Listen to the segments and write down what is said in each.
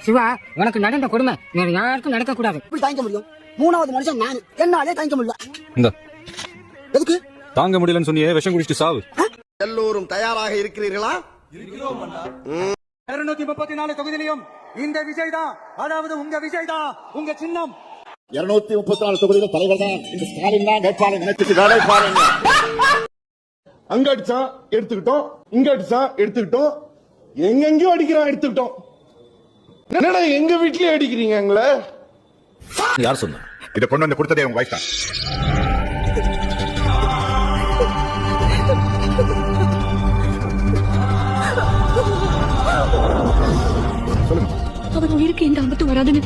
சிவா, உனக்கு நடந்த கொடுமை வேற யாருக்கும் நடக்க கூடாது. இப்படி தாங்க முடியும்? மூணாவது மனுஷன் நான், என்னாலே தாங்க முடியல. இந்த எதுக்கு தாங்க முடியலன்னு சொன்னியே, விஷம் குடிச்சிட்டு சாவு. எல்லோரும் தயாராக இருக்கிறீர்களா? 234 தொகுதியிலும் இந்த விஜய் தான், அதாவது உங்க விஜய் தான், உங்க சின்னம். 234 தொகுதியில் தலைவர் தான் இந்த ஸ்டாலின் தான் வேட்பாளர் நினைச்சிட்டு வேலை பாருங்க. அங்க அடிச்சா எடுத்துக்கிட்டோம், இங்க அடிச்சா எடுத்துக்கிட்டோம், எங்கெங்கயோ அடிக்கிறான் எடுத்துக்கிட்டோம். என்னடா எங்க வீட்லயே அடிக்கிறீங்க எங்களை? யார் சொன்னா? இதை கொண்டு வந்து கொடுத்ததே உங்க வைஃப் தான். அவர் உயிருக்கு எந்த ஆபத்து வராதுன்னு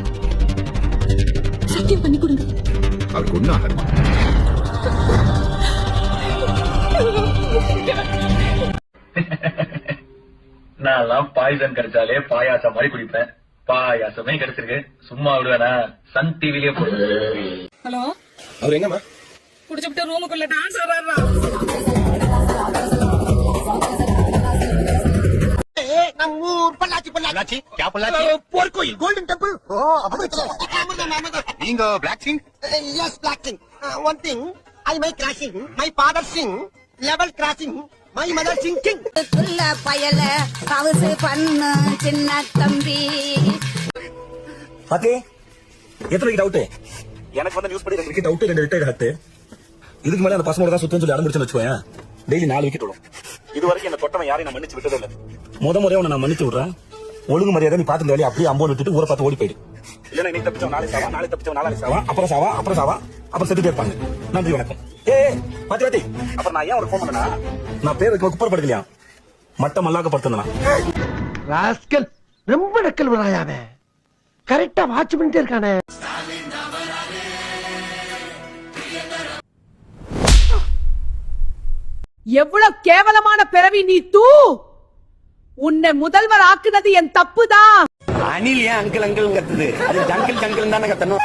சத்தியம் பண்ணி கொடுங்க. அவருக்கு ஒன்னும் ஆகாது. நான் பாய்சன் கிடைச்சாலே பாயாசம் மாதிரி குடிப்பேன். பாயாசமே கிடைச்சிருக்கு, சும்மா விடுவேனா? சன் டிவிலே போடு. ஹலோ, அவர் எங்கம்மா? குடிச்சுட்டு ரூமுக்குள்ள டான்ஸ் ஆடுறாரா? போர்க்கோயில் கோல்டன் டெம்பிள். நீங்க black Singh? Yes, black Singh. One thing, I my crossing, my father Singh, level crossing, my mother Singh king. பயல பவுசு பண்ணு சின்ன தம்பி. பாத்தே எத்தனை டவுட்? எனக்கு வந்து நியூஸ் படி 2 விக்கெட் அவுட், 2 ரிட்டையர்ட் ஹத்து. இதுக்கு மேல அந்த பசங்களோட தான் சுத்தம் சொல்லி அடம்பிடிச்சு வச்சுக்கோயேன். டெய்லி 4 விக்கெட் விடும். இது வரைக்கும் என்ன தொட்டவன் யாரையும் நான் மன்னிச்சு விட்டதே இல்ல. முறையா உன்னை நான் மன்னிச்சு விடுறேன். ஒழுங்கு மரியாதை நீ பார்த்து வேலையை அப்படியே அம்போன் விட்டுட்டு ஊரை பார்த்து ஓடி போயிடு. இல்லைன்னா நீ தப்பிச்சவன் நாளை சாவா, நாளை தப்பிச்சவன் நாளை சாவா, அப்புறம் சாவா, அப்புறம் சாவா, அப்புறம் செத்துட்டே இருப்பாங்க. நன்றி, வணக்கம். பாத்தி அப்புறம் நான் ஏன் ஒரு போன் பண்ணா, நான் பேர் வைக்க குப்பர் படுக்கலையா, மட்டம் மல்லாக்க படுத்தினா. ராஸ்கல், ரொம்ப நக்கல் வராயாவே. கரெக்டா வாட்ச் பண்ணிட்டே இருக்கானே. எவ்வளவு கேவலமான பிறவி நீ! உன்னை முதல்வர் ஆக்குனது என் தப்புதான். அனில் ஏன் அங்கிள் அங்கிள் கத்துது? அது ஜங்கிள் ஜங்கிள் தானே கத்தணும்.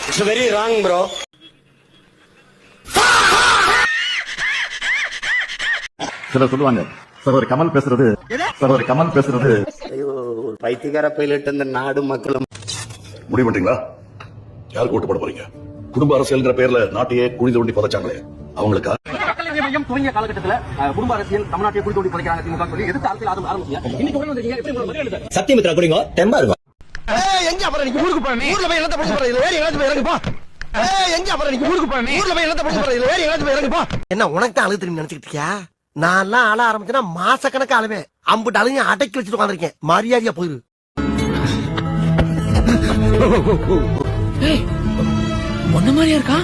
It's very wrong bro. சிலர் சொல்லுவாங்க, சகோதரி கமல் பேசுறது, சகோதரி கமல் பேசுறது. ஐயோ, ஒரு பைத்தியக்கார பைலட் இந்த நாடு மக்களும். முடிவு பண்றீங்களா? யாருக்கு ஓட்டு போட போறீங்க? குடும்ப அரசியல்ங்கிற பேர்ல நாட்டையே குழி தோண்டி புதைச்சாங்களே, அவங்களுக்கா? மையம் துவங்கிய காலகட்டத்துல குடும்ப அரசியல் தமிழ்நாட்டை குழி தோண்டி புதைக்கிறாங்க திமுக சொல்லி எதிர்த்து அரசியல் ஆரம்பிச்சீங்க. இன்னைக்கு உடனே வந்தீங்க, எப்படி உங்களுக்கு பதில் எழுத? சத்தியமித்ரா குடிங்க, தெம்பா இருக்கும். எங்க அப்புறம் நீங்க ஊருக்கு போறீங்க? ஊர்ல போய் என்னத்த படிச்சு போறீங்க? வேற எங்கயாச்சும் போய் இறங்குப்பா. எங்க அப்புறம் நீங்க ஊருக்கு போறீங்க? ஊர்ல போய் என்னத்த படிச்சு போறீங்க? வேற எங்கயாச்சும் போய் இறங்குப்பா. என்ன உனக்கு தான் அழுகு தெரியும் நினைச்சிட்டு இருக்கியா? நான் எல்லாம் ஆள ஆரம்பிச்சேன்னா மாச கணக்கு ஆளுவேன். அம்புட்டு அழுங்க அடக்கி வச்சுட்டு உட்காந்துருக்கேன். மரியாதையா போயிரு. ஒன்ன மாதிரியா இருக்கா?